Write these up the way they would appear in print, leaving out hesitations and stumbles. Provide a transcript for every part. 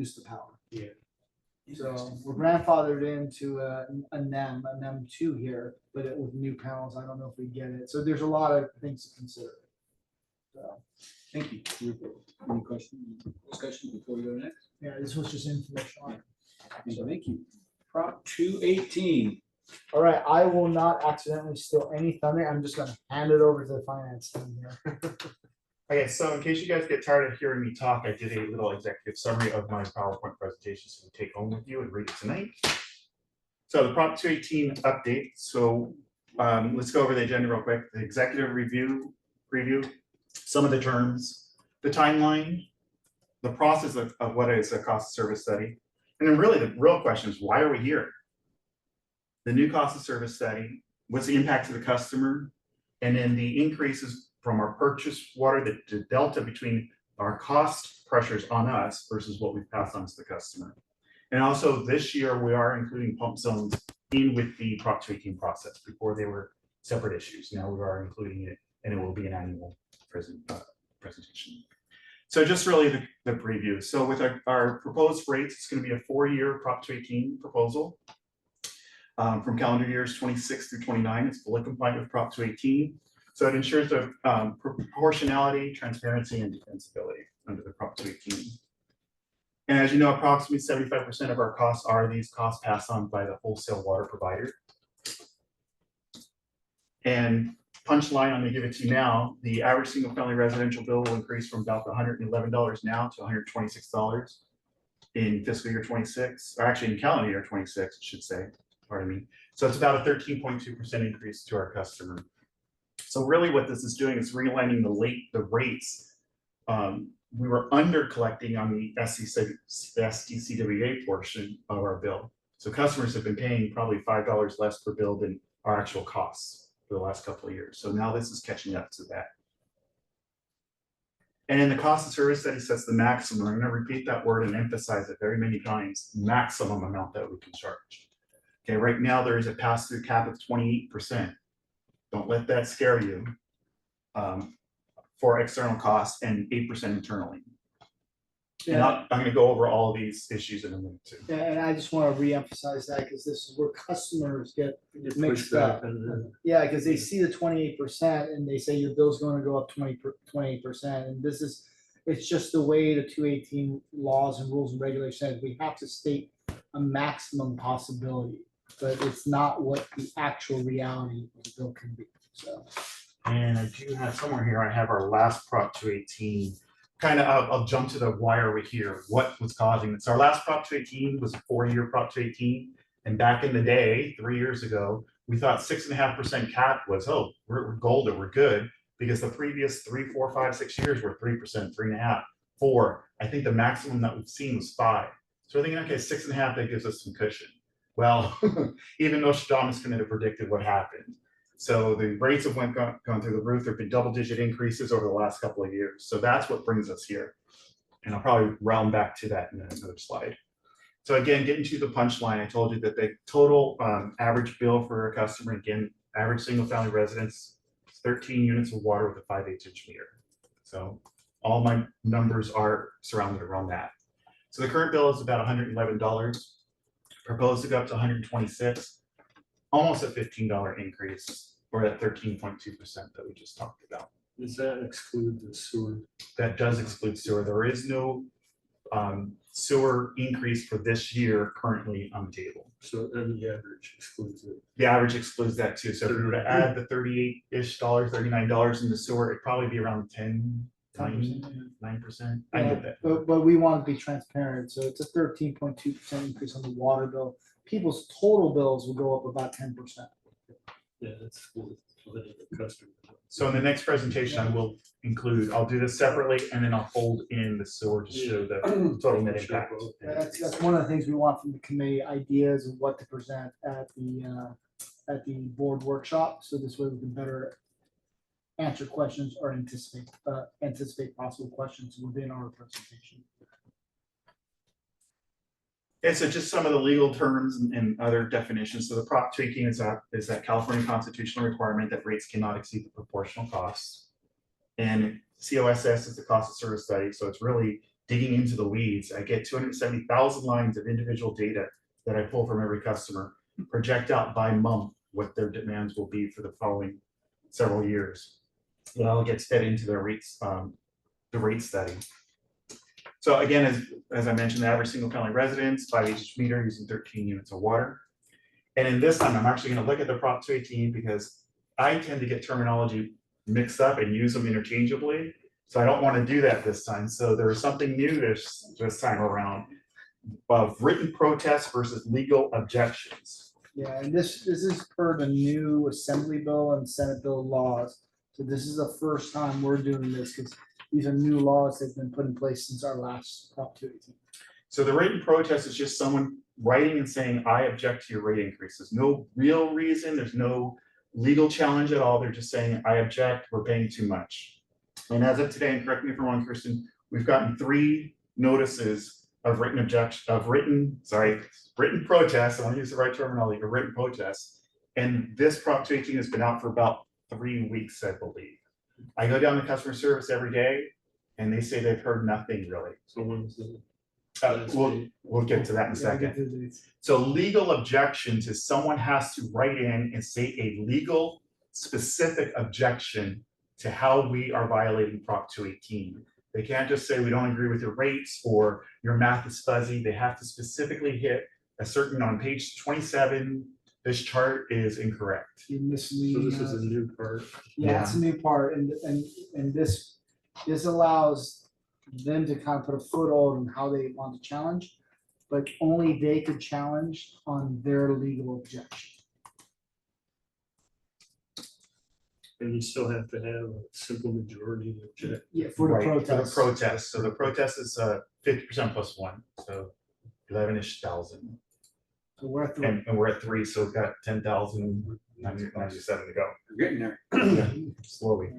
use the power. Yeah. So we're grandfathered into a NEM 2 here, but with new panels, I don't know if we get it. So there's a lot of things to consider. So, Thank you. Any questions, discussion before we go next? yeah, this was just information. Thank you. Prop 218. All right, I will not accidentally steal any thunder. I'm just gonna hand it over to the finance team here. Okay, so in case you guys get tired of hearing me talk, I did a little executive summary of my PowerPoint presentation so you take home with you and read it tonight. So the Prop 218 update. So let's go over the agenda real quick. The executive review, some of the terms, the timeline, the process of what is a cost of service study. And then really the real question is, why are we here? The new cost of service study, what's the impact to the customer? And then the increases from our purchase water, the delta between our cost pressures on us versus what we've passed on to the customer. And also this year, we are including pump zones in with the Prop 218 process. Before they were separate issues. Now we are including it, and it will be an annual presentation. So just really the preview. So with our proposed rates, it's going to be a 4-year Prop 218 proposal. From calendar years 26 through 29, it's fully compliant with Prop 218. So it ensures the proportionality, transparency, and defensibility under the Prop 218. And as you know, approximately 75% of our costs are these costs passed on by the wholesale water provider. And punchline, I'm going to give it to you now. The average single-family residential bill will increase from about $111 now to $126 in fiscal year 26, or actually in calendar year 26, I should say. Pardon me. So it's about a 13.2% increase to our customer. So really what this is doing is realigning the rates. We were under collecting on the SDCWA portion of our bill. So customers have been paying probably $5 less per bill than our actual costs for the last couple of years. So now this is catching up to that. And in the cost of service study sets the maximum. I'm going to repeat that word and emphasize it very many times, maximum amount that we can charge. Okay, right now there is a pass-through cap of 28%. Don't let that scare you for external costs and 8% internally. And I'm going to go over all of these issues in a minute too. Yeah, and I just want to reemphasize that because this is where customers get mixed up. Yeah, because they see the 28% and they say your bill's going to go up 28%. And this is, it's just the way the 218 laws and rules and regulations, we have to state a maximum possibility, but it's not what the actual reality of the bill can be. So. And I do have somewhere here, I have our last Prop 218. Kind of, I'll jump to the why are we here? What was causing this? Our last Prop 218 was a 4-year Prop 218. And back in the day, 3 years ago, we thought 6.5% cap was, oh, we're golden, we're good. Because the previous 3, 4, 5, 6 years were 3%, 3.5%, 4%. I think the maximum that we've seen was 5%. So we're thinking, okay, 6.5%, that gives us some cushion. Well, even Nostradamus couldn't have predicted what happened. So the rates have gone through the roof. There have been double-digit increases over the last couple of years. So that's what brings us here. And I'll probably round back to that in another slide. So again, getting to the punchline, I told you that the total average bill for a customer, again, average single-family residence, 13 units of water with a 5/8" meter. So all my numbers are surrounded around that. So the current bill is about $111. Proposed to go up to $126. Almost a $15 increase, or at 13.2% that we just talked about. Does that exclude the sewer? That does exclude sewer. There is no sewer increase for this year currently on the table. So then the average excludes it. The average excludes that too. So if we were to add the $38-ish, $39 in the sewer, it'd probably be around 9%. I get that. But we want to be transparent. So it's a 13.2% increase on the water bill. People's total bills will go up about 10%. Yeah, that's for the customer. So in the next presentation, I will include, I'll do this separately and then I'll fold in the sewer to show the total net impact. That's one of the things we want from the committee, ideas of what to present at the board workshop. So this way we can better answer questions or anticipate possible questions within our presentation. Yeah, so just some of the legal terms and other definitions. So the Prop 218 is that California constitutional requirement that rates cannot exceed the proportional costs. And COSS is the cost of service study. So it's really digging into the weeds. I get 270,000 lines of individual data that I pull from every customer, project out by month what their demands will be for the following several years. It all gets fed into their rates, the rate study. So again, as I mentioned, the average single family residence, 5 each meter using 13 units of water. And in this time, I'm actually going to look at the Prop 218 because I tend to get terminology mixed up and use them interchangeably. So I don't want to do that this time. So there is something new this time around of written protests versus legal objections. Yeah, and this is per the new Assembly Bill and Senate Bill laws. So this is the first time we're doing this because these are new laws that have been put in place since our last Prop 218. So the written protest is just someone writing and saying, I object to your rate increase. There's no real reason, there's no legal challenge at all. They're just saying, I object, we're paying too much. And as of today, and correct me if I'm wrong, Kristen, we've gotten 3 notices of written protests. I want to use the right terminology, a written protest. And this Prop 218 has been out for about 3 weeks, I believe. I go down to customer service every day and they say they've heard nothing really. So when's the? We'll get to that in a second. So legal objections is someone has to write in and say a legal specific objection to how we are violating Prop 218. They can't just say we don't agree with your rates or your math is fuzzy. They have to specifically hit a certain, on page 27, this chart is incorrect. You're So misleading this is a us. new part. Yeah, it's a new part and this allows them to kind of put a foothold on how they want to challenge, but only they could challenge on their legal objection. And you still have to have a simple majority to object. Yeah, for the Right, protest. For the protest. So the protest is 50% plus 1, so 11-ish thousand. So we're at the, And we're at 3, so we've got 10,097 to go. We're getting there. Yeah, slowly.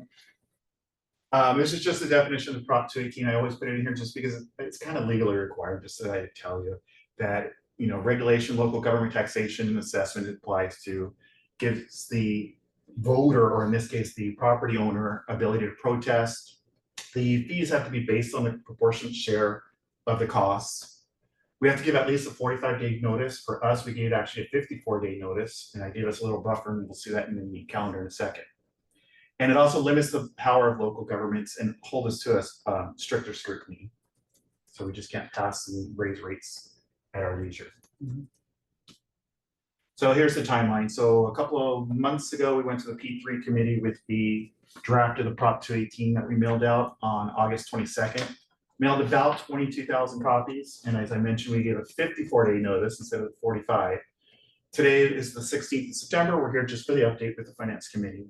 This is just the definition of Prop 218. I always put it in here just because it's kind of legally required, just so I tell you that, you know, regulation, local government taxation and assessment applies to, gives the voter, or in this case, the property owner, ability to protest. The fees have to be based on the proportionate share of the costs. We have to give at least a 45-day notice. For us, we gave actually a 54-day notice, and I gave us a little buffer, and we'll see that in the calendar in a second. And it also limits the power of local governments and hold us to a stricter scrutiny. So we just can't pass and raise rates at our leisure. Mhm. So here's the timeline. So a couple of months ago, we went to the P3 committee with the draft of the Prop 218 that we mailed out on August 22nd. Mailed about 22,000 copies. And as I mentioned, we gave a 54-day notice instead of 45. Today is the 16th of September. We're here just for the update with the Finance Committee.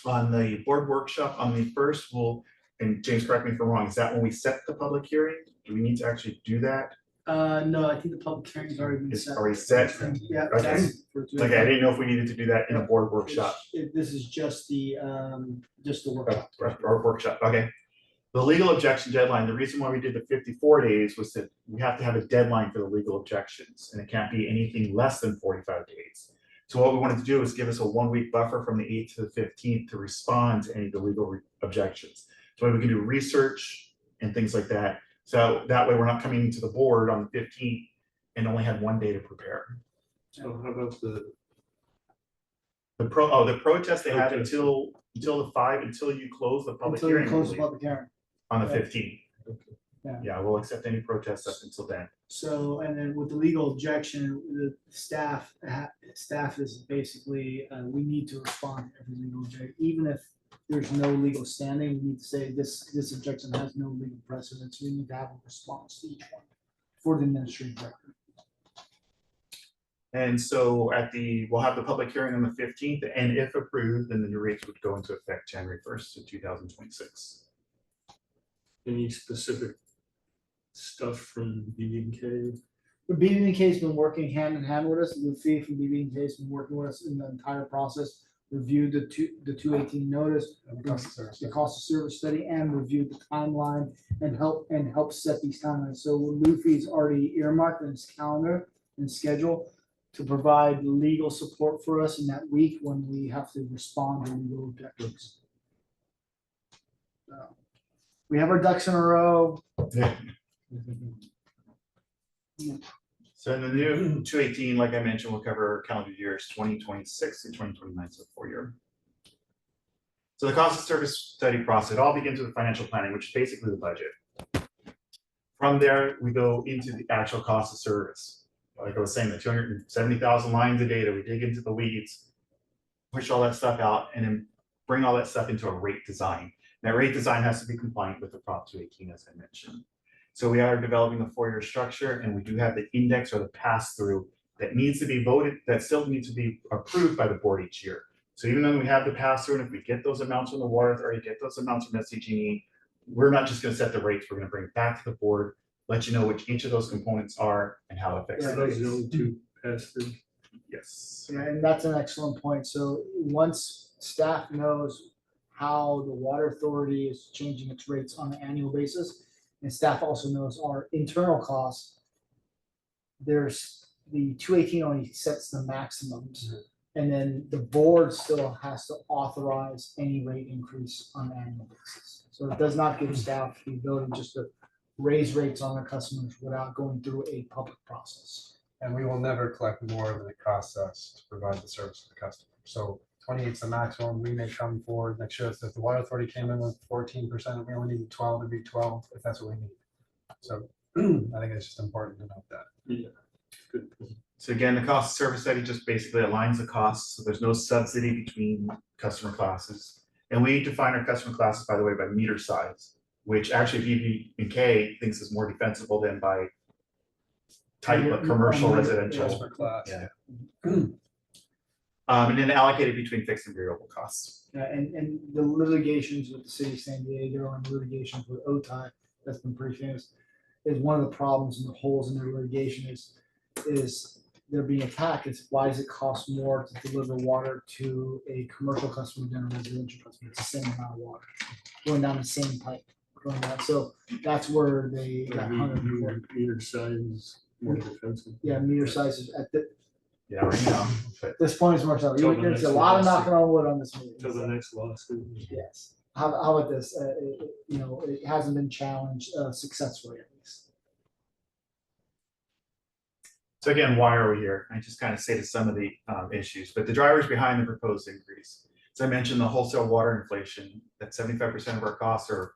On the board workshop on the 1st, and James, correct me if I'm wrong, is that when we set the public hearing? Do we need to actually do that? no, I think the public hearing's already been It's set. already set? Yeah. Okay. that's for Like, I didn't know if we needed to do that in a board workshop. This is just the workshop. Or workshop, okay. The legal objection deadline, the reason why we did the 54 days was that we have to have a deadline for the legal objections, and it can't be anything less than 45 days. So what we wanted to do is give us a 1-week buffer from the 8th to the 15th to respond to any of the legal objections. So we can do research and things like that. So that way we're not coming to the board on the 15th and only had 1 day to prepare. So how about the, The protest they have Protest. until the 5, until you close the public Until you hearing. I close the believe, public hearing. on the Yeah. 15th. okay. Yeah, we'll accept any protests up until then. So, and then with the legal objection, the staff is basically, we need to respond to every legal objection, even if there's no legal standing, we need to say this objection has no legal precedence, we need to have a response to each one for the administrative record. And so we'll have the public hearing on the 15th, and if approved, then the new rates would go into effect January 1st of 2026. Any specific stuff from BB&K? But BB&K has been working hand in hand with us, Luffy from BB&K has been working with us in the entire process, reviewed the 218 notice, the cost of service study, and reviewed the timeline and help set these timelines. So Luffy's already earmarked in his calendar and schedule to provide legal support for us in that week when we have to respond to legal objections. So, we have our ducks in a row. So in the new 218, like I mentioned, will cover calendar years 2026 and 2029, so 4-year. So the cost of service study process, it all begins with financial planning, which is basically the budget. From there, we go into the actual cost of service. Like I was saying, the 270,000 lines of data, we dig into the weeds, push all that stuff out, and then bring all that stuff into a rate design. That rate design has to be compliant with the Prop 218, as I mentioned. So we are developing the 4-year structure, and we do have the index or the pass-through that needs to be voted, that still needs to be approved by the board each year. So even though we have the pass-through, and if we get those amounts from the water authority, get those amounts from SDG&E, we're not just gonna set the rates, we're gonna bring it back to the board, let you know which each of those components are and how it affects Yeah, Are the those the rates. only two pass through? Yes. Yeah, and that's an excellent point. So once staff knows how the water authority is changing its rates on an annual basis, and staff also knows our internal costs, there's the 218 only sets the maximums. And then the board still has to authorize any rate increase on an annual basis. So it does not give staff the ability just to raise rates on their customers without going through a public process. And we will never collect more than it costs us to provide the service to the customer. So 28 is the maximum. We may come forward next year if the water authority came in with 14%, we only need 12, it'd be 12 if that's what we need. So I think it's just important to note that. Yeah. Good point. So again, the cost of service study just basically aligns the costs, so there's no subsidy between customer classes. And we define our customer classes, by the way, by meter size, which actually BB&K thinks is more defensible than by type of commercial, residential. Customer class. Yeah. And then allocated between fixed and variable costs. Yeah, and the litigations with the city of San Diego and litigations with OTI, that's been pretty famous, is one of the problems and the holes in their litigation is they're being attacked. It's why does it cost more to deliver water to a commercial customer than a residential customer? It's the same amount of water going down the same pipe, going down. So that's where they got hung in court. Meter size more defensive. Yeah, meter sizes at Yeah, right now, but this point is more so. Till the There's a next lot of lawsuit. knocking on wood on this meeting. To the next lawsuit. Yes. How about this? You know, it hasn't been challenged successfully at least. so again, why are we here? I just kind of stated some of the issues, but the drivers behind the proposed increase. As I mentioned, the wholesale water inflation, that 75% of our costs are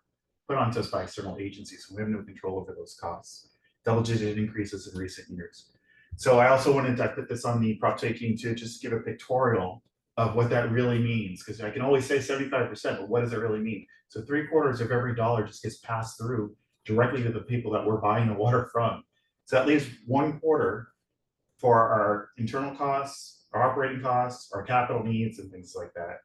put onto us by external agencies, so we have no control over those costs. Double-digit increases in recent years. So I also wanted to put this on the Prop 218 to just give a pictorial of what that really means, because I can always say 75%, but what does it really mean? So 3/4 of every dollar just gets passed through directly to the people that we're buying the water from. So that leaves 1/4 for our internal costs, our operating costs, our capital needs, and things like that.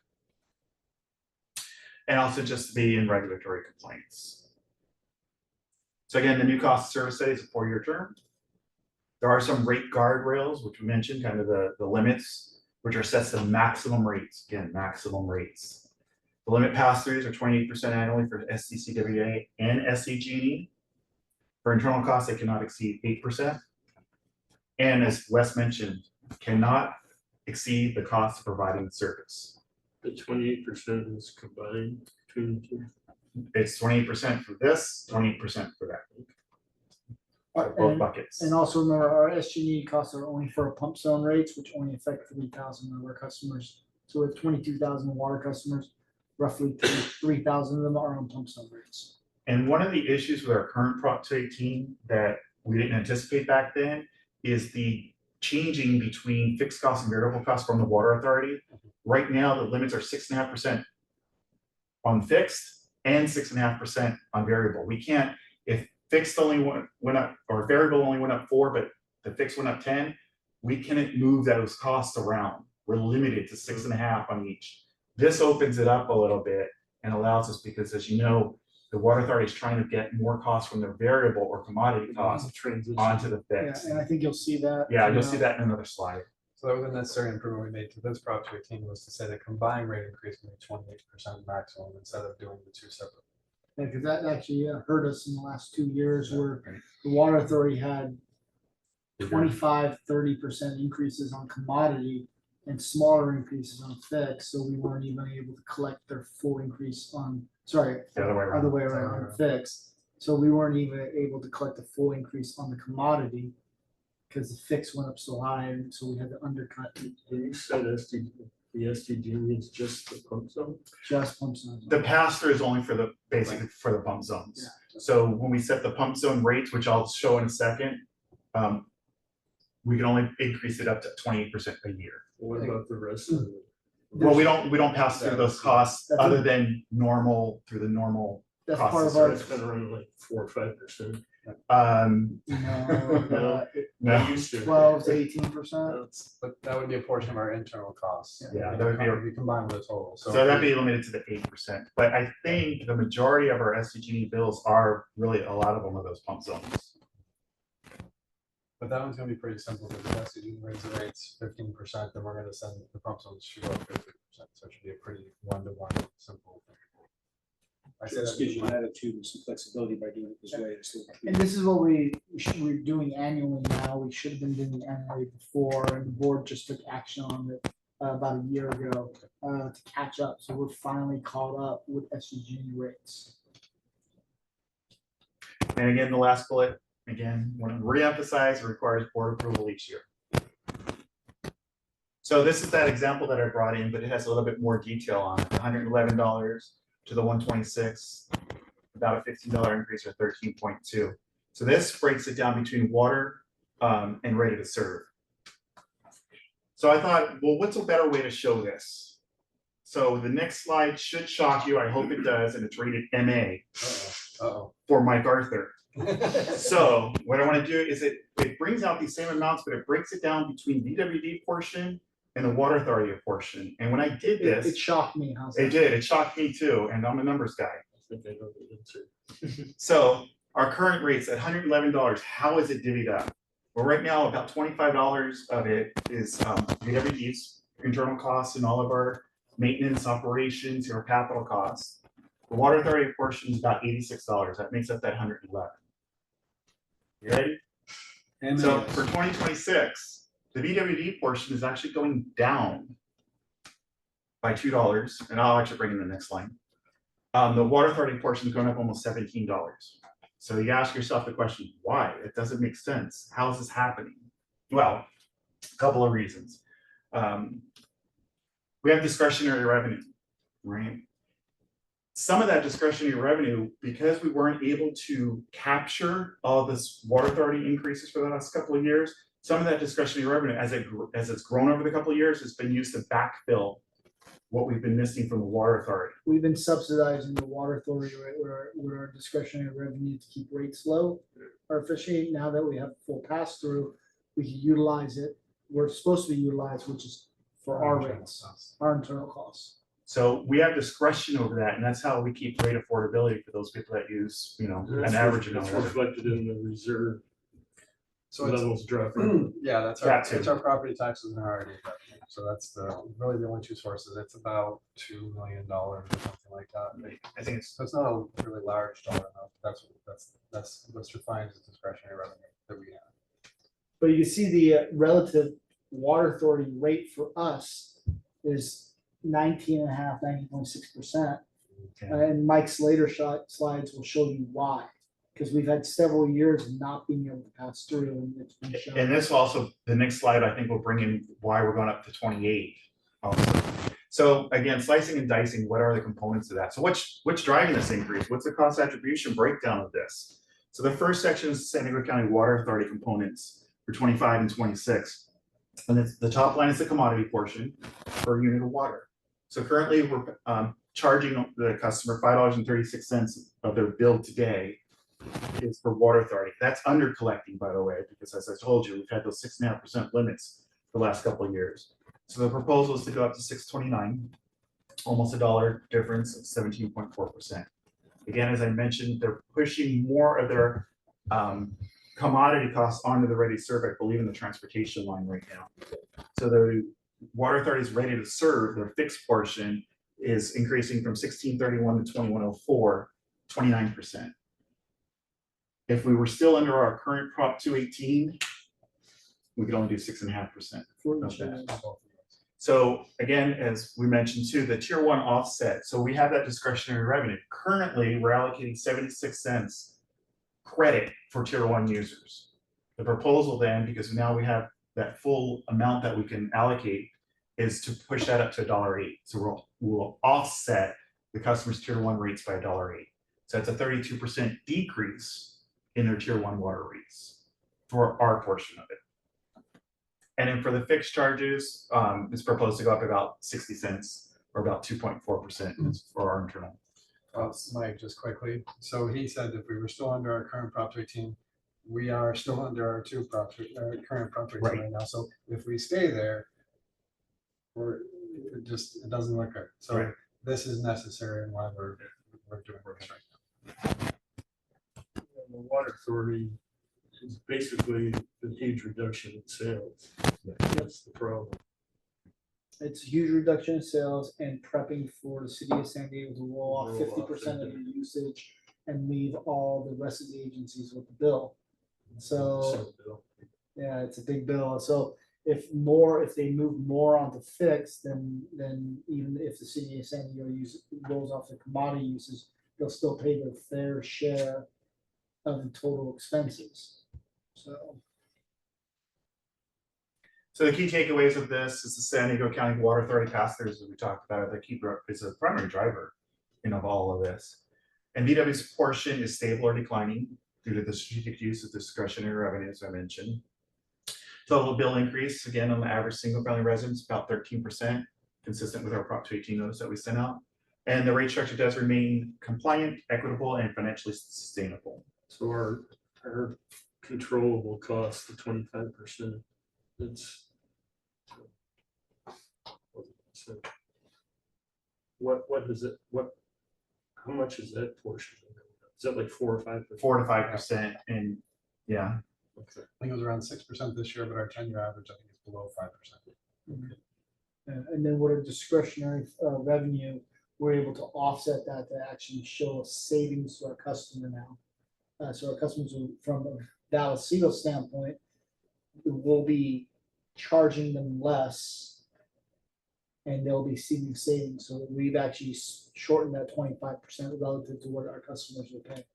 And also just to be in regulatory compliance. So again, the new cost of service study is a 4-year term. There are some rate guardrails, which we mentioned, kind of the limits, which are set to maximum rates, again, maximum rates. The limit pass-throughs are 28% annually for SDCWA and SDG&E. For internal costs, they cannot exceed 8%. And as Wes mentioned, cannot exceed the cost of providing the service. The 28% is combined between the two. It's 28% for this, 28% for that, for both buckets. And also remember, our SG&E costs are only for pump zone rates, which only affect 3,000 of our customers. So with 22,000 water customers, roughly 3,000 of them are on pump zone rates. And one of the issues with our current Prop 218 that we didn't anticipate back then is the changing between fixed costs and variable costs from the water authority. Right now, the limits are 6.5% on fixed and 6.5% on variable. We can't, if fixed only went up, or variable only went up 4, but the fixed went up 10, we can't move those costs around. We're limited to 6.5 on each. This opens it up a little bit and allows us, because as you know, the water authority is trying to get more costs from their variable or commodity costs Transition. onto the Yeah, fixed. and I think you'll see that. Yeah, you'll see that in another slide. So that was a necessary improvement we made to this Prop 218 was to say the combined rate increase will be 28% maximum instead of doing the two separate. Because that actually hurt us in the last 2 years where the water authority had 25-30% increases on commodity and smaller increases on fixed, so we weren't even able to collect their full increase on sorry, The other way around. other way around, fixed. So we weren't even able to collect the full increase on the commodity because the fix went up so high, and so we had to undercut You said the SDG is just the pump zone? just pump zones. The pass-through is only for the, basically for the pump zones. So when we set the pump zone rates, which I'll show in a second, we can only increase it up to 28% a year. What about the rest of it? Well, we don't pass through those costs That's a- other than normal, through the normal, That's part of processor. our, It's been around like 4 or 5%. no, no, Used to. 12 to 18%. But that would be a portion of our internal costs. Yeah, that would be a- Be combined with the total, so that'd be limited to the 8%. But I think the majority of our SDG bills are really, a lot of them are those pump zones. But that one's gonna be pretty simple, because if SDG raise the rates 15%, then we're gonna send the pump zones should go up 50%, so it should be a pretty one-to-one simple thing. I say This that gives you latitude and some flexibility by doing it this way. And this is what we're doing annually now. We should have been doing it annually before, and the board just took action on it about a year ago to catch up. So we're finally caught up with SDG rates. And again, the last bullet, again, want to reemphasize, it requires board approval each year. So this is that example that I brought in, but it has a little bit more detail on it. $111 to the 126, about a $15 increase or 13.2. So this breaks it down between water and ready to serve. So I thought, well, what's a better way to show this? So the next slide should shock you. I hope it does, and it's rated MA Uh-oh. for Mike Arthur. Uh-oh. So what I want to do is it brings out these same amounts, but it breaks it down between DWD portion and the water authority portion. And when I did It this, shocked me. How's that? it did, it shocked me too, and I'm a numbers guy. I think I know the answer. So our current rates at $111, how is it divvied up? Well, right now, about $25 of it is DWD's internal costs and all of our maintenance operations, our capital costs. The water authority portion is about $86. That makes up that 111. You ready? So for 2026, the BWD portion is actually going down by $2, and I'll actually bring in the next line. The water authority portion is going up almost $17. So you ask yourself the question, why? It doesn't make sense. How is this happening? Well, a couple of reasons. We have discretionary revenue, right? Some of that discretionary revenue, because we weren't able to capture all this water authority increases for the last couple of years, some of that discretionary revenue, as it's grown over the couple of years, has been used to backfill what we've been missing from the water authority. We've been subsidizing the water authority rate with our discretionary revenue to keep rates low. Artificially, now that we have full pass through, we can utilize it. We're supposed to be utilized, which is for our rates, our internal costs. So we have discretion over that, and that's how we keep rate affordability for those people that use, an average amount. It's reflected in the reserve So it's, levels dropping. yeah, that's That too. it's our property taxes and our RD revenue. So that's really the only two sources. It's about $2 million or something like that. I think it's, So it's not a really large dollar amount. That's what's defined as discretionary revenue that we have. But you can see the relative water authority rate for us is 19.5, 19.6%. And Mike's later slides will show you why. Because we've had several years of not being able to pass through, and it's been shown. and this also, the next slide, I think will bring in why we're going up to 28 also. So again, slicing and dicing, what are the components of that? So what's driving this increase? What's the cost attribution breakdown of this? So the first section is San Diego County Water Authority components for 25 and 26. And the top line is the commodity portion per unit of water. So currently we're charging the customer $5.36 of their bill today is for water authority. That's under collecting, by the way, because as I told you, we've had those 6.5% limits the last couple of years. So the proposal is to go up to $6.29, almost $1 difference of 17.4%. Again, as I mentioned, they're pushing more of their commodity costs onto the ready to serve, I believe, in the transportation line right now. So the water authority is ready to serve, their fixed portion is increasing from 1631 to 2104, 29%. If we were still under our current Prop 218, we could only do 6.5%. For each of them. So again, as we mentioned too, the tier one offset, so we have that discretionary revenue. Currently, we're allocating 76 cents credit for tier one users. The proposal then, because now we have that full amount that we can allocate, is to push that up to $1.08. So we'll offset the customer's tier one rates by $1.08. So that's a 32% decrease in their tier one water rates for our portion of it. And then for the fixed charges, it's proposed to go up about 60 cents or about 2.4% for our internal. Mike, just quickly. So he said if we were still under our current Prop 18, we are still under our current Prop 18 right now. So if we stay there, it doesn't look good. So this is necessary and why we're doing this right now. The water authority is basically the huge reduction in sales. That's the problem. It's a huge reduction in sales and prepping for the city of San Diego to roll off 50% of the usage and leave all the rest of the agencies with the bill. So, yeah, it's a big bill. So if they move more onto fixed, then even if the city of San Diego rolls off the commodity uses, they'll still pay their fair share of the total expenses. So the key takeaways of this is the San Diego County Water Authority pass-throughs, as we talked about, is a primary driver of all of this. And VW's portion is stable or declining due to the strategic use of discretionary revenue, as I mentioned. Total bill increase, again, on the average single-family residence, about 13%, consistent with our Prop 218 notice that we sent out. And the rate structure does remain compliant, equitable, and financially sustainable. So our controllable cost of 25%. It's how much is that portion? Is that like 4 or 5%? 4 to 5%, and yeah. Okay. I think it was around 6% this year, but our 10-year average, I think, is below 5%. Okay. And then what are discretionary revenue, we're able to offset that to actually show a savings to our customer now. So our customers, from a Vallecito standpoint, we'll be charging them less and they'll be seeing savings. So we've actually shortened that 25% relative to what our customers are paying.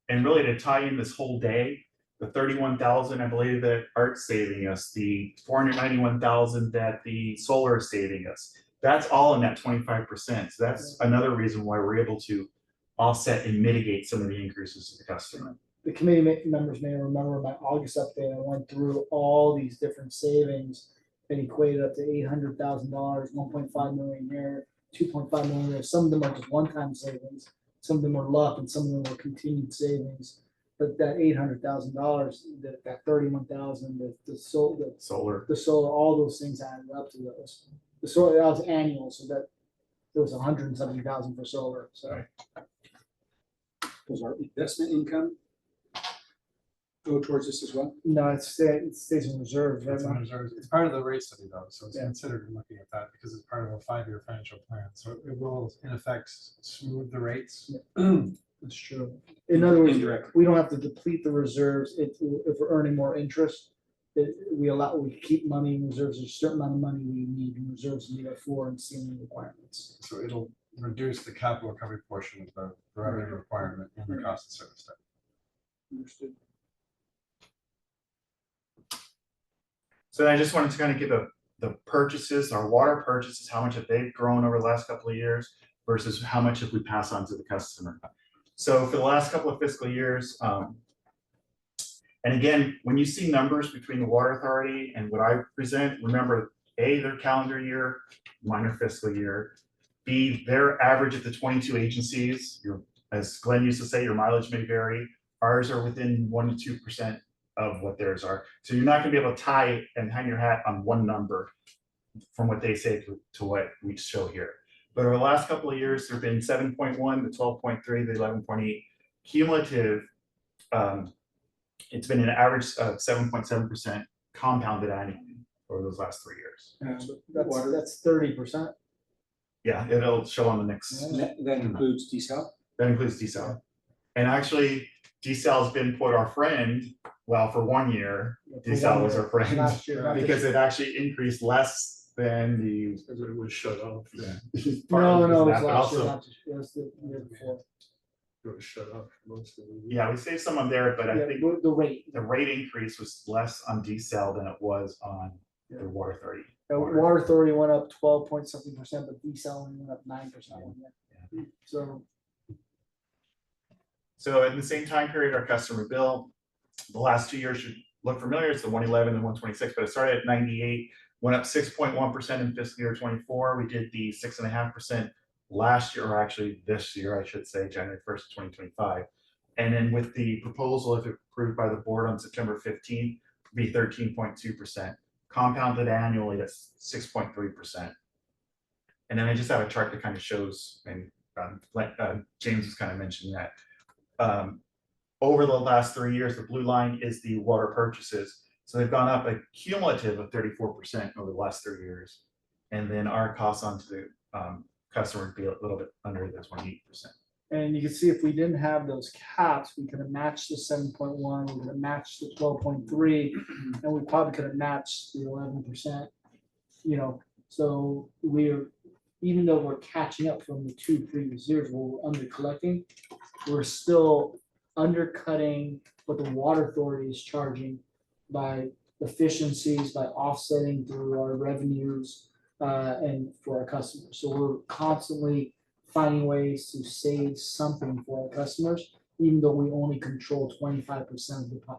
And really to tie in this whole day, the 31,000, I believe that Art's saving us, the 491,000 that the solar is saving us, that's all in that 25%. So that's another reason why we're able to offset and mitigate some of the increases to the customer. The committee members may remember my August update, I went through all these different savings that equated up to $800,000, 1.5 million here, 2.5 million there. Some of them are just one-time savings, some of them are luck, and some of them are continued savings. But that $800,000, that 31,000, the solar, all those things added up to those. The solar, that was annual, so that there was 170,000 for solar. So. Right. Does our investment income go towards this as well? No, it stays in reserves, right? It's in reserves. It's part of the rate study though, so it's considered in looking at that because it's part of a 5-year financial plan. So it will in effect smooth the rates. That's true. In other words, Indirectly. we don't have to deplete the reserves if we're earning more interest. We keep money in reserves. There's a certain amount of money we need in reserves to meet our floor and ceiling requirements. So it'll reduce the capital recovery portion of the revenue requirement and the cost of service study. Understood. So I just wanted to kind of give the purchases, our water purchases, how much have they grown over the last couple of years versus how much have we passed on to the customer. So for the last couple of fiscal years, and again, when you see numbers between the water authority and what I present, remember A, their calendar year, minor fiscal year, B, their average of the 22 agencies, as Glenn used to say, your mileage may vary. Ours are within 1 to 2% of what theirs are. So you're not gonna be able to tie and hang your hat on one number from what they say to what we show here. But over the last couple of years, there've been 7.1, the 12.3, the 11.8 cumulative. It's been an average of 7.7% compounded annually over those last 3 years. That's 30%. Yeah, it'll show on the next. That includes desal? That includes desal. And actually, desal has been our friend. Well, for 1 year, desal was our friend Last year, because it actually increased less then the. Because it was shut off. Yeah. No, partly no, because it of was that, but last year, also- not this- it was the year before. It was shut off for most of the year. Yeah, we saved some on there, but I Yeah, think the rate, the rate increase was less on decel than it was on the water authority. the water authority went up 12 point something %, but desal went up 9%. So, So in the same time period, our customer bill, the last 2 years should look familiar. It's the 111 and 126, but it started at 98, went up 6.1% in fiscal year 24. We did the 6.5% last year, or actually this year, I should say, January 1st, 2025. And then with the proposal, if approved by the board on September 15th, be 13.2%. Compounded annually, that's 6.3%. And then I just have a chart that kind of shows, and James was kind of mentioning that. Over the last 3 years, the blue line is the water purchases. So they've gone up a cumulative of 34% over the last 3 years. And then our costs onto the customer would be a little bit under the 28%. and you can see if we didn't have those caps, we could have matched the 7.1, we could have matched the 12.3, and we probably could have matched the 11%. You know, so we're, even though we're catching up from the 2 previous years where we're under collecting, we're still undercutting what the water authority is charging by efficiencies, by offsetting through our revenues, and for our customers. So we're constantly finding ways to save something for our customers, even though we only control 25% of the pie.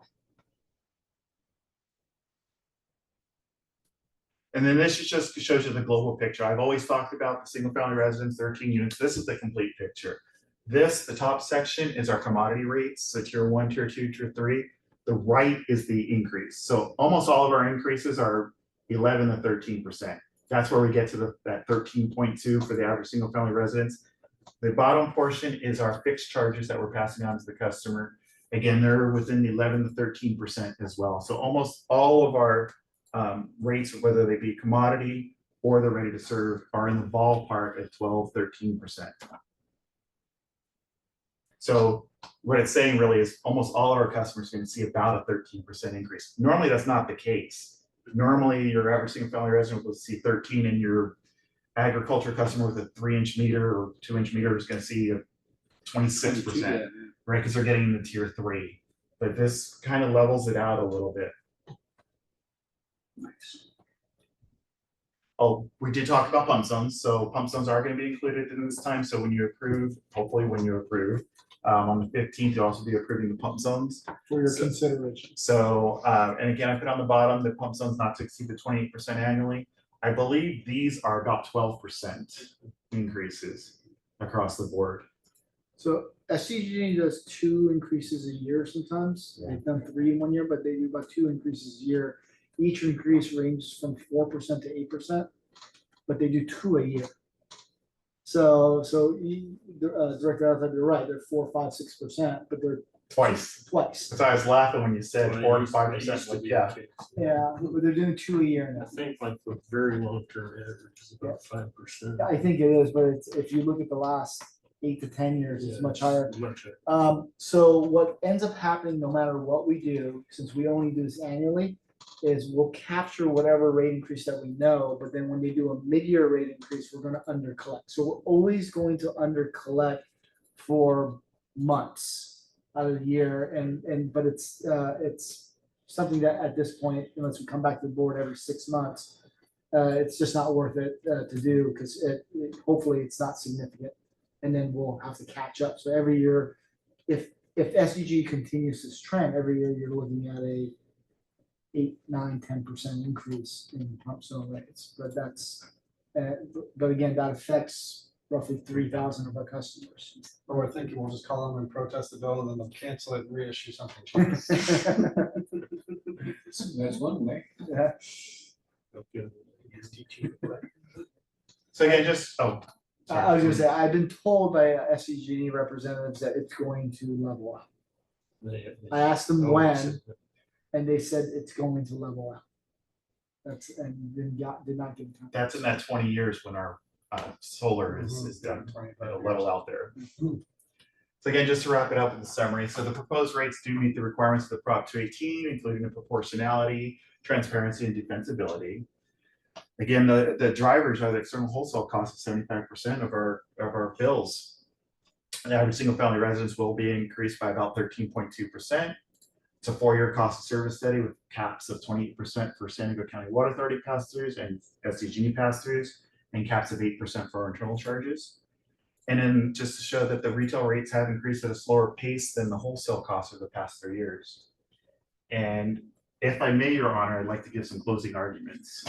And then this is just shows you the global picture. I've always talked about the single family residence, 13 units. This is the complete picture. This, the top section, is our commodity rates. So tier 1, tier 2, tier 3. The right is the increase. So almost all of our increases are 11 to 13%. That's where we get to that 13.2 for the average single family residence. The bottom portion is our fixed charges that we're passing on to the customer. Again, they're within the 11 to 13% as well. So almost all of our rates, whether they be commodity or they're ready to serve, are in the ballpark at 12, 13%. So what it's saying really is almost all of our customers are going to see about a 13% increase. Normally, that's not the case. Normally, your average single family resident will see 13, and your agriculture customer with a 3-inch meter or 2-inch meter is going to see a 26%, right? Because they're getting the tier 3. But this kind of levels it out a little bit. Nice. Oh, we did talk about pump zones. So pump zones are going to be included in this time. So when you approve, hopefully when you approve, on the 15th, you'll also be approving the pump zones. For your So- consideration. So, and again, I put on the bottom, the pump zones not to exceed the 28% annually. I believe these are about 12% increases across the board. So SCG does 2 increases a year sometimes. Yeah. They've done 3 in 1 year, but they do about 2 increases a year. Each increase ranges from 4% to 8%, but they do 2 a year. So Director Alfred, you're right, they're 4, 5, 6%, but they're Twice. twice. So I was laughing when you said Well, 4 to it 5%. used to Like, be yeah, the case. Yeah, but they're doing 2 a year I now. think like the very long term average is about 5%. I think it is, but it's, if you look at the last 8 to 10 years, it's Yeah, much higher. Much higher. So what ends up happening, no matter what we do, since we only do this annually, is we'll capture whatever rate increase that we know, but then when they do a mid-year rate increase, we're gonna under collect. So we're always going to under collect for months out of the year, but it's something that at this point, unless we come back to the board every 6 months, it's just not worth it to do, because hopefully it's not significant. And then we'll have to catch up. So every year, if SDG continues this trend, every year you're looking at a 8, 9, 10% increase in pump zone rates. But that's, but again, that affects roughly 3,000 of our customers. Or we're thinking we'll just call them and protest the bill and then they'll cancel it and reissue something. That's one way. Yeah. Okay. so again, just, I was gonna say, I've been told by SCG representatives that it's going to level out. I asked them when, and they said it's going to level out. That's, and did not give time. that's in that 20 years when our solar is done. It'll level out there. So again, just to wrap it up in the summary, so the proposed rates do meet the requirements of the Prop 218, including the proportionality, transparency, and defensibility. Again, the drivers are the external wholesale cost of 75% of our bills. The average single family residence will be increased by about 13.2%. It's a 4-year cost of service study with caps of 28% for San Diego County Water Authority pass-throughs and SDG&E pass-throughs, and caps of 8% for our internal charges. And then just to show that the retail rates have increased at a slower pace than the wholesale costs of the past 3 years. And if I may, Your Honor, I'd like to give some closing arguments.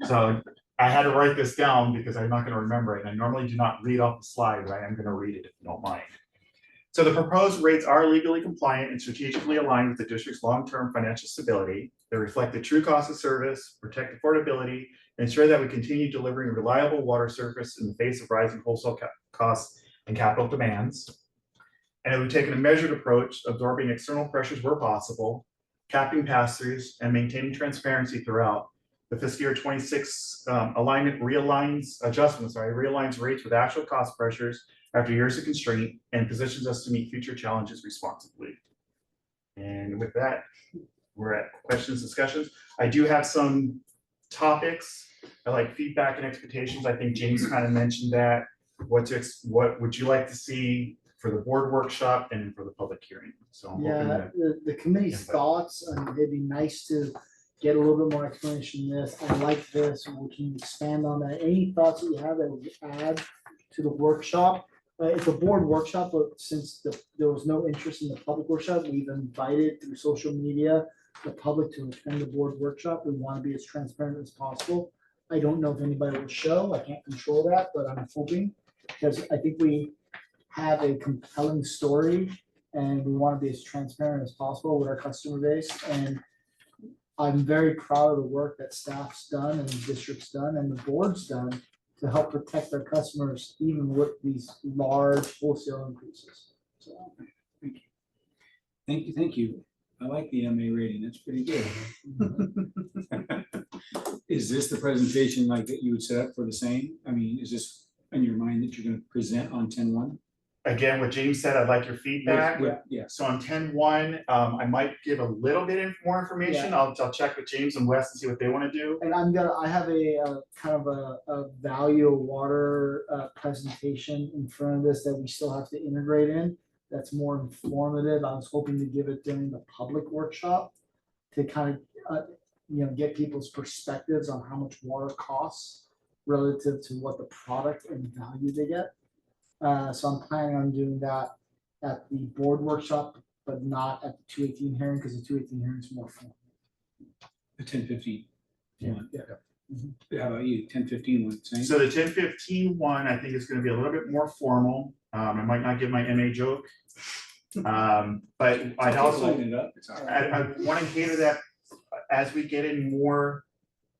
So I had to write this down because I'm not going to remember it. And I normally do not read off the slide, but I am going to read it if you don't mind. So the proposed rates are legally compliant and strategically aligned with the district's long-term financial stability. They reflect the true cost of service, protect affordability, and ensure that we continue delivering reliable water service in the face of rising wholesale costs and capital demands. And we've taken a measured approach, absorbing external pressures where possible, capping pass-throughs, and maintaining transparency throughout. The fiscal year 26 alignment realigns rates with actual cost pressures after years of constraint and positions us to meet future challenges responsibly. And with that, we're at questions, discussions. I do have some topics. I like feedback and expectations. I think James kind of mentioned that. What would you like to see for the board workshop and for the public hearing? So I'm hoping Yeah, that the committee's thoughts, it'd be nice to get a little bit more explanation in this. I like this, and we can expand on that. Any thoughts that you have that would add to the workshop? It's a board workshop, but since there was no interest in the public workshop, we've invited through social media the public to attend the board workshop. We want to be as transparent as possible. I don't know if anybody will show. I can't control that, but I'm hoping, because I think we have a compelling story and we want to be as transparent as possible with our customer base. And I'm very proud of the work that staff's done and the district's done and the board's done to help protect their customers, even with these large wholesale increases. So, Thank you. I like the MA rating. That's pretty good. Is this the presentation like that you would set up for the same? I mean, is this in your mind that you're going to present on 10-1? again, what James said, I'd like your feedback. Yeah. So on 10-1, I might give a little bit more information. I'll check with James and Wes and see what they want to do. And I have a kind of a value of water presentation in front of this that we still have to integrate in. That's more informative. I was hoping to give it during the public workshop to kind of, get people's perspectives on how much water costs relative to what the product and value they get. So I'm planning on doing that at the board workshop, but not at the 218 hearing, because the 218 hearing is more formal. The 10-15. Yeah. How about you? 10-15 one, same? So the 10-15 one, I think is going to be a little bit more formal. I might not give my MA joke. But I'd also, Lighten it up. It's all right. I want to cater that as we get in more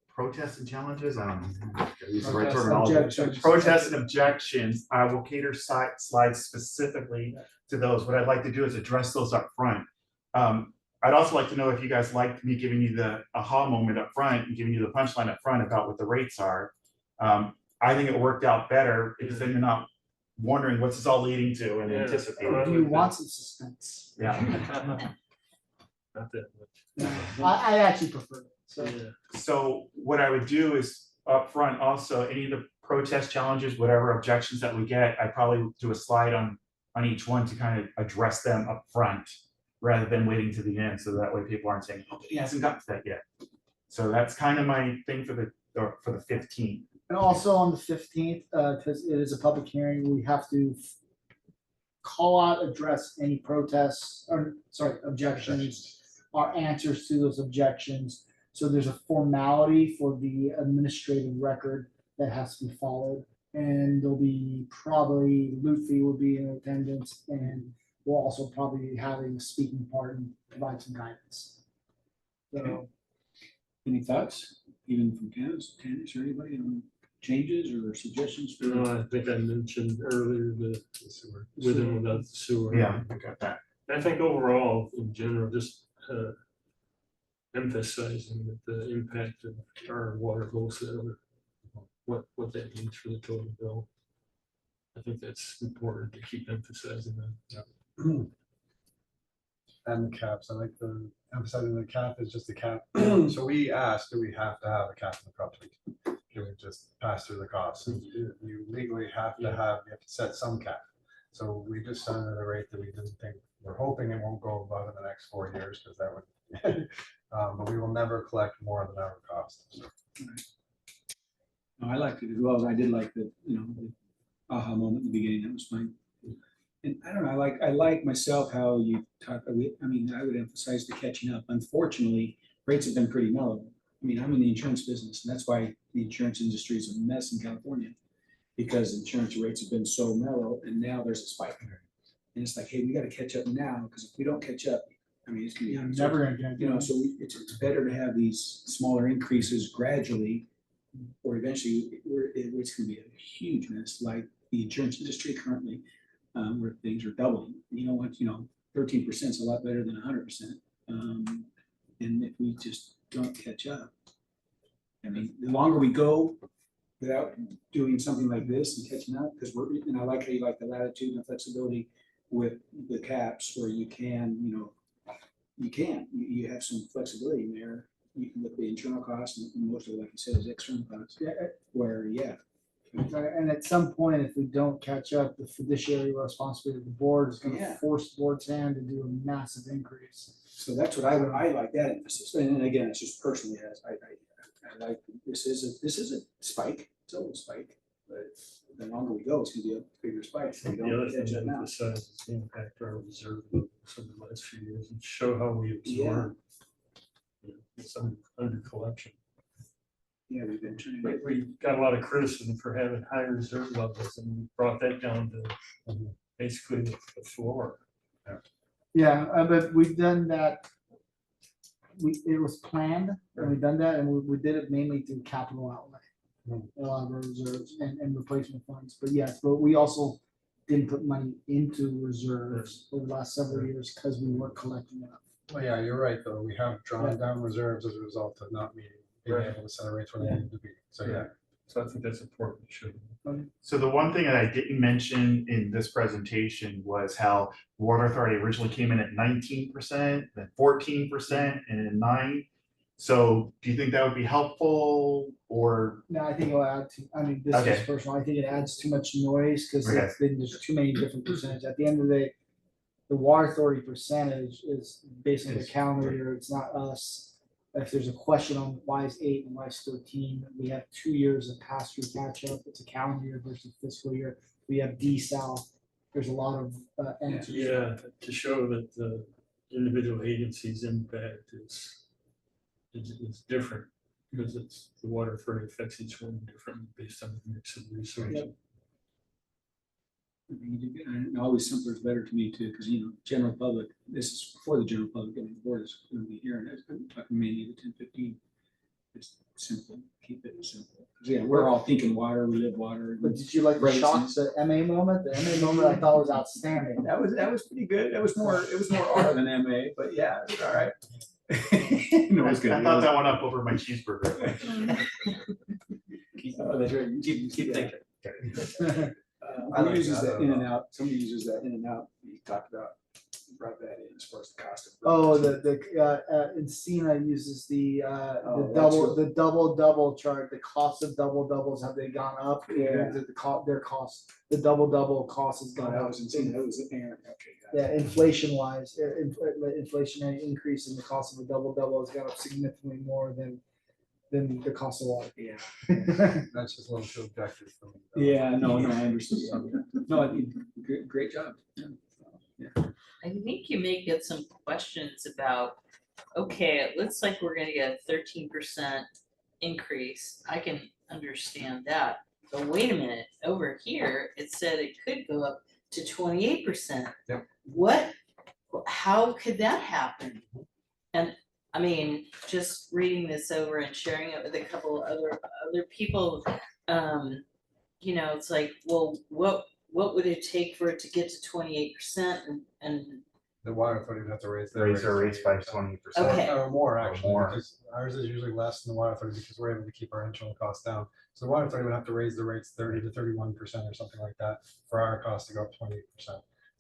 protests and challenges. I don't know. if I can use the right terminology. Objections. Protests and objections. I will cater slides specifically to those. What I'd like to do is address those up front. I'd also like to know if you guys liked me giving you the aha moment up front and giving you the punchline up front about what the rates are. I think it worked out better because then you're not wondering what's this all leading to and Yeah. anticipating. Do you want some suspense? Yeah. Not that much. I actually prefer it. So Yeah. So what I would do is up front also, any of the protest challenges, whatever objections that we get, I probably do a slide on each one to kind of address them up front rather than waiting to the end. So that way people aren't saying, oh, he hasn't got to that yet. So that's kind of my thing for the 15th. And also on the 15th, because it is a public hearing, we have to call out, address any protests, or sorry, objections, our answers to those objections. So there's a formality for the administrative record that has to be followed. And there'll be probably, Luffy will be in attendance, and we'll also probably be having a speaking part and provide some guidance. So, Any thoughts, even from Candace or anybody on changes or suggestions? For I think I mentioned earlier the with and without the sewer. Yeah, I got that. I think overall, in general, just emphasizing that the impact of our water wholesale, what that means for the total bill. I think that's important to keep emphasizing that. And the caps, I like the emphasizing the cap is just a cap. So we asked, do we have to have a cap in the property? can we just pass through the costs? And you legally have to set some cap. So we just set it at a rate that we didn't think, we're hoping it won't go above in the next 4 years, because that would, but we will never collect more than our cost. So. No, I liked it as well. I did like the, the aha moment in the beginning. That was fine. And I don't know, I like myself how you talk, I mean, I would emphasize the catching up. Unfortunately, rates have been pretty mellow. I mean, I'm in the insurance business, and that's why the insurance industry is a mess in California, because insurance rates have been so mellow, and now there's a spike. And it's like, hey, we got to catch up now, because if we don't catch up, I mean, it's gonna be You're never gonna get. so it's better to have these smaller increases gradually, or eventually it's gonna be a huge mess, like the insurance industry currently, where things are doubling. You know what, 13% is a lot better than 100%. And if we just don't catch up, I mean, the longer we go without doing something like this and catching up, because and I like how you like the latitude and the flexibility with the caps, where you can, you have some flexibility in there. You can look at the internal costs, and most of it, like you said, is external costs. Yeah. Where, And at some point, if we don't catch up, the fiduciary responsibility of the board is gonna Yeah. force the board's hand to do a massive increase. So that's what I like that emphasis. And then again, it's just personally, as I like, this is a spike, it's always a spike, but the longer we go, it's gonna be a bigger spike. So we The other don't thing catch up to now. emphasize is the impact our reserve levels over the last few years and show how we absorb some under collection. Yeah, we've been trying to. We got a lot of criticism for having high reserve levels, and we brought that down to basically the floor. Yeah, but we've done that. It was planned, and we've done that, and we did it mainly through capital outlay. A lot of our reserves and replacement funds, but yes, but we also didn't put money into reserves over the last several years because we weren't collecting enough. Well, yeah, you're right, though. We have drawn down reserves as a result of not being able to set a rates where they need to be. So, yeah. So I think that's important. So the one thing that I didn't mention in this presentation was how Water Authority originally came in at 19%, then 14%, and then 9%. So do you think that would be helpful, or? No, I think it'll add to, I mean, this Okay. is personal, I think it adds too much noise, because Okay. there's too many different percentages. At the end of the day, the water authority percentage is based on the calendar year, it's not us. If there's a question on why is 8 and why is 13, we have 2 years of pass-through catch-up, it's a calendar year versus fiscal year. We have desal, there's a lot of answers. Yeah, to show that the individual agency's impact is different, because it's the water authority affects each one differently based on the mix of resources. Yep. And always simpler is better to me too, because general public, this is for the general public, I mean, the board is going to be here, and I'm talking mainly the 10-15. Just simple, keep it simple. 'Cause, yeah, we're all thinking water, we live water. But did you like the Rates shock, and- the MA moment? The MA moment I thought was outstanding. That was pretty good. It was more R than MA, but yeah, it was all right. No, it was good. I thought that one up over my cheeseburger. Oh, that's right. Keep thinking. I Who like uses that that in and out? Somebody uses that in and out. You talked about, you brought that in as far as the cost of. Oh, Encina uses the Oh, double chart, the cost of double doubles, have they gone up? Yeah. Their cost, the double cost has God, gone that up. was insane. That was Aaron. Okay. Yeah, inflation wise, inflationary increase in the cost of a double has gone up significantly more than the cost of water. Yeah. That's just a little too objective for me. Yeah, no, I understood. No, I mean, great job. Yeah. I think you may get some questions about, okay, it looks like we're gonna get a 13% increase. I can understand that. But wait a minute, over here, it said it could go up to 28%. Yep. How could that happen? And I mean, just reading this over and sharing it with a couple other people, it's like, well, what would it take for it to get to 28% and The water authority would have to raise their Raise their rates by 20%. Okay. Or more, actually, more. because ours is usually less than the water authority because we're able to keep our internal costs down. So the water authority would have to raise the rates 30 to 31% or something like that for our cost to go up 28%.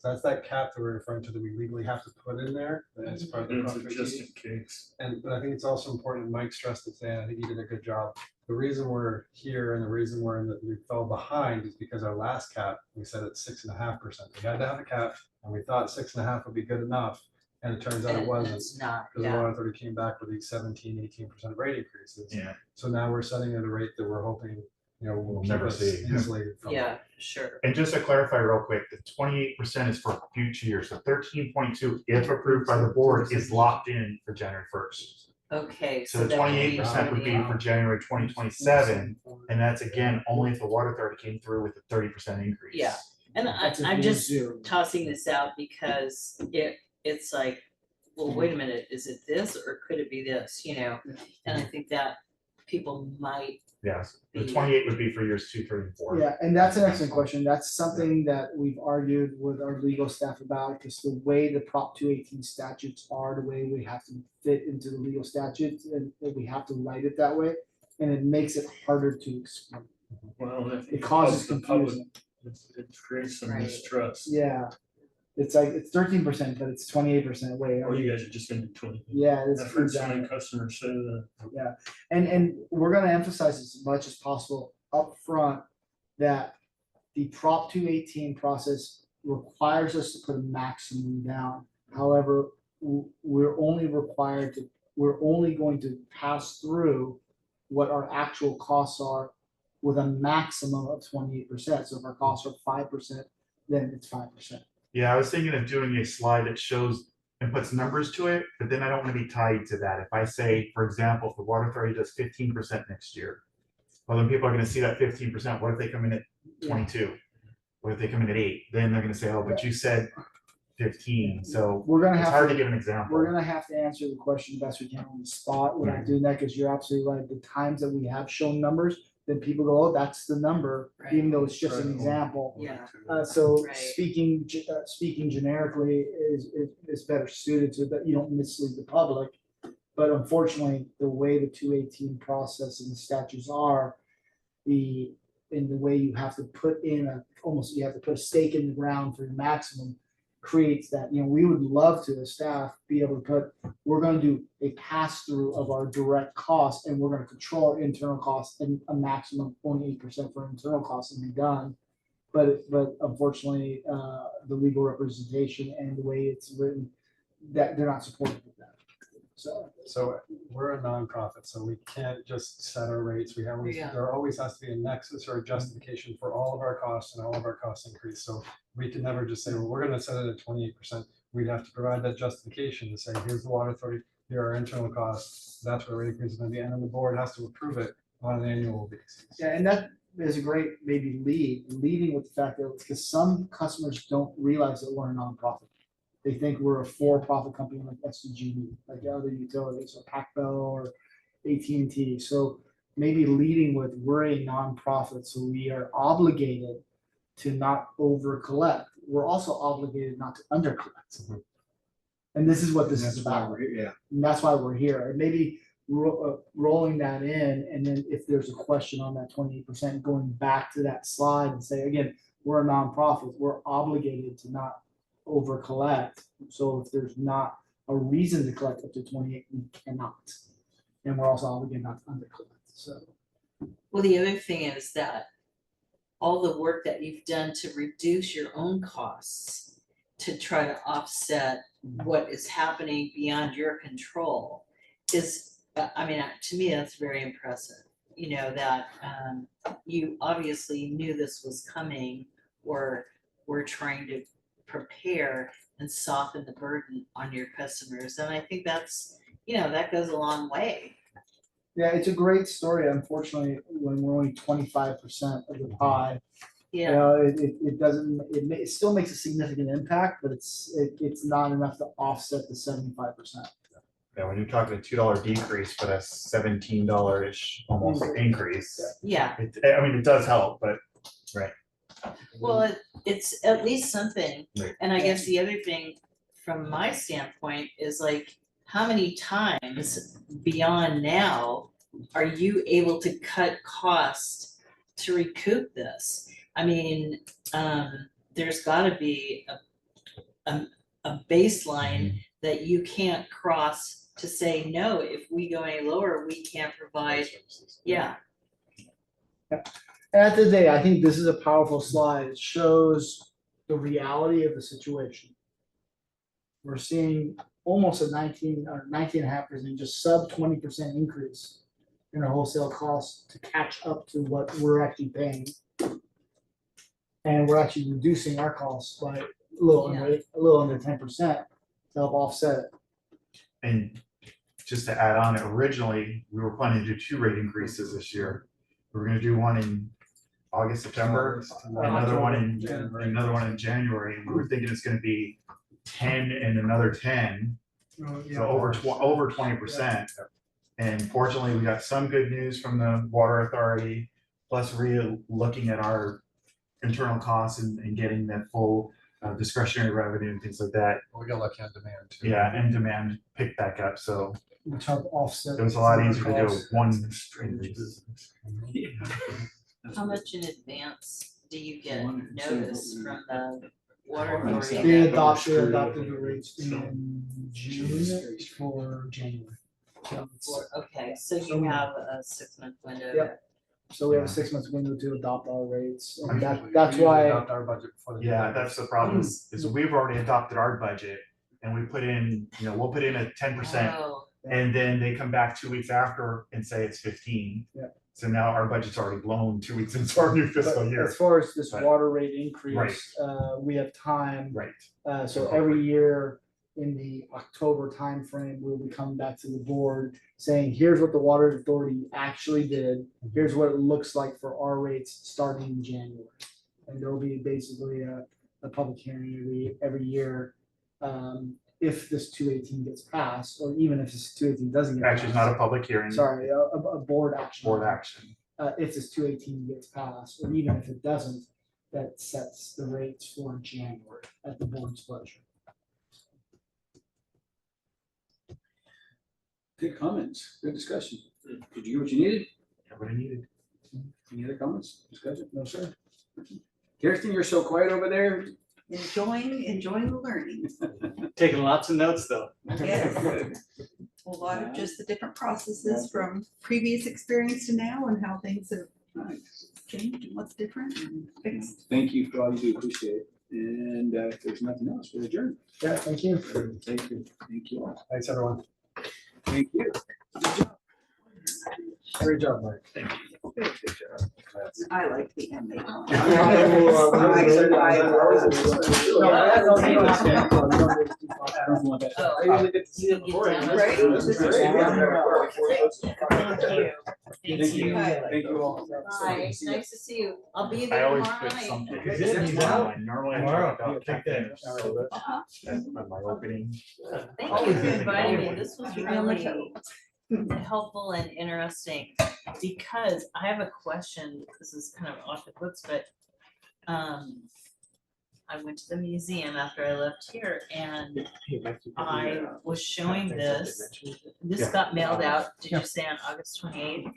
So that's that cap that we're referring to that we legally have to put in there. As part of the And it's Prop just 218. in case. But I think it's also important, Mike stressed it today, and I think he did a good job. The reason we're here and the reason we fell behind is because our last cap, we said it's 6.5%. We had to have a cap, and we thought 6.5 would be good enough, and it turns out it And wasn't. it's not, Because the yeah, water authority came back with these 17-18% rate increases. Yeah. So now we're setting at a rate that we're hoping, will We'll keep never us see. insulated from. yeah, sure. And just to clarify real quick, the 28% is for future years. The 13.2, if approved by the board, is locked in for January 1st. Okay, So the that would be 28% would be for January 2027, and that's again only if the water authority came through with a 30% increase. Yeah. And That's if I'm you just zero. tossing this out because it's like, well, wait a minute, is it this or could it be this, And I think that people might, Yes, the 28 would be for years 2, 3, and 4. Yeah, and that's an excellent question. That's something that we've argued with our legal staff about, because the way the Prop 218 statutes are, the way we have to fit into the legal statutes, and we have to write it that way, and it makes it harder to explain. Well, It causes the public, confusion. it creates some Right. mistrust. Yeah, it's like, it's 13%, but it's 28%. Wait, Or you guys are just gonna do 20. yeah, it's I've heard so exactly. many customers say that. And we're gonna emphasize as much as possible upfront that the Prop 218 process requires us to put a maximum down. However, we're only going to pass through what our actual costs are with a maximum of 28%. So if our costs are 5%, then it's 5%. Yeah, I was thinking of doing a slide that shows and puts numbers to it, but then I don't want to be tied to that. If I say, for example, if the water authority does 15% next year, well, then people are going to see that 15%. What if they come in at 22? What if they come in at 8? Then they're going to say, oh, but you said 15. So We're gonna it's have hard to to give an example. We're gonna have to answer the question best we can on the spot without doing that, because you're absolutely right. The times that we have shown numbers, then people go, oh, that's the number, even though it's just an Right. example. yeah, So Right. speaking generically is better suited so that you don't mislead the public. But unfortunately, the way the 218 process and the statutes are, in the way you have to put in you have to put a stake in the ground for your maximum, creates that, we would love to, as staff, be able to put, we're gonna do a pass-through of our direct costs, and we're gonna control our internal costs and a maximum of 0.8% for internal costs and be done. But unfortunately, the legal representation and the way it's written, that they're not supportive of that. So we're a nonprofit, so we can't just set our rates. Yeah. There always has to be a nexus or a justification for all of our costs and all of our cost increase. So we can never just say, well, we're gonna set it at 28%. We'd have to provide that justification to say, here's the water authority, here are our internal costs, that's what rate increase is gonna be, and then the board has to approve it on an annual basis. Yeah, and that is a great maybe leading with the fact that, because some customers don't realize that we're a nonprofit. They think we're a for-profit company like SDG, like the other utilities, or PacBell or AT&T. So maybe leading with, we're a nonprofit, so we are obligated to not over collect. We're also obligated not to under collect. And this is what this is That's why about. we're here, yeah. And that's why we're here. And maybe rolling that in, and then if there's a question on that 28%, going back to that slide and say, again, we're a nonprofit, we're obligated to not over collect. So if there's not a reason to collect up to 28, we cannot. And we're also obligated not to under collect. So well, the other thing is that all the work that you've done to reduce your own costs to try to offset what is happening beyond your control is, to me, that's very impressive. That you obviously knew this was coming, or were trying to prepare and soften the burden on your customers. And I think that's, that goes a long way. yeah, it's a great story. Unfortunately, when we're only 25% of the pie, Yeah, it doesn't, it still makes a significant impact, but it's not enough to offset the 75%. Yeah, when you're talking a $2 decrease, but a $17-ish almost increase, yeah. it does help, but Well, it's at least something. Right. And I guess the other thing from my standpoint is like, how many times beyond now are you able to cut costs to recoup this? There's gotta be a baseline that you can't cross to say, no, if we go any lower, we can't provide, yeah. At the end of the day, I think this is a powerful slide. It shows the reality of the situation. We're seeing almost a 19.5%, just sub 20% increase in our wholesale costs to catch up to what we're actually paying. And we're actually reducing our costs by a little under 10% to help offset it. And just to add on, originally, we were planning to do 2 rate increases this year. We were gonna do one in August, September, another one in January, and we were thinking it's gonna be 10 and another 10, so over 20%. And fortunately, we got some good news from the water authority, plus looking at our internal costs and getting that full discretionary revenue and things like that. We got lucky on demand too. Yeah, and demand picked back up, so Which help offset. it was a lot some of the easier to do costs. one increase. How much in advance do you get notice from the water authority? They adopted the rates in June for January. So it's- Okay, so you have a 6-month window. Yep. So we have a 6 month window to adopt our rates, and Usually that's we why, adopt our budget before the. Yeah, that's the problem, is we've already adopted our budget, and we put in, we'll put in a 10%, Oh, and then they come back 2 weeks after and say it's 15. Yeah. So now our budget's already blown 2 weeks into our new fiscal but year. as far as this But- water rate increase, we have time. Right, So every year in the October timeframe, we'll be coming back to the board saying, here's what the water authority actually did. Here's what it looks like for our rates starting in January. And there'll be basically a public hearing every year. If this 218 gets passed, or even if this 218 doesn't get passed. actually, it's not a public hearing, Sorry, a board action. board action. If this 218 gets passed, or even if it doesn't, that sets the rates for January at the board's pleasure. Good comments, good discussion. Did you get what you needed? What I needed. Any other comments, discussion? No, sir. Kirsten, you're so quiet over there. Enjoying the learning. Taking lots of notes though. Yes. Good. A lot of just the different processes from previous experience to now and how things have Nice. changed and what's different and fixed. Thank you for all you do, appreciate it. And if there's nothing else, we'll adjourn. Yeah, thank you. Thank you. Thank you all. Thanks, everyone. Thank you. Great job, Mike. I like the MA. I don't want that. Oh. I usually get to see it before. Right? This is great. Thank you. Thank you. Thank you all. Bye, nice to see you. I'll be I there always tomorrow put night. something. Is it? He's out? Normally I Tomorrow. talk about Yeah, take that. campaigns, Uh-huh. that's my opening. Thank you for inviting me. This was Keep me on my really helpful and interesting, because I have a question. This is kind of off the books, but I went to the museum after I left here and I was showing this. This Yeah. got mailed out, did you say on August 28th?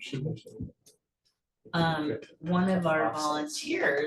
One of our volunteers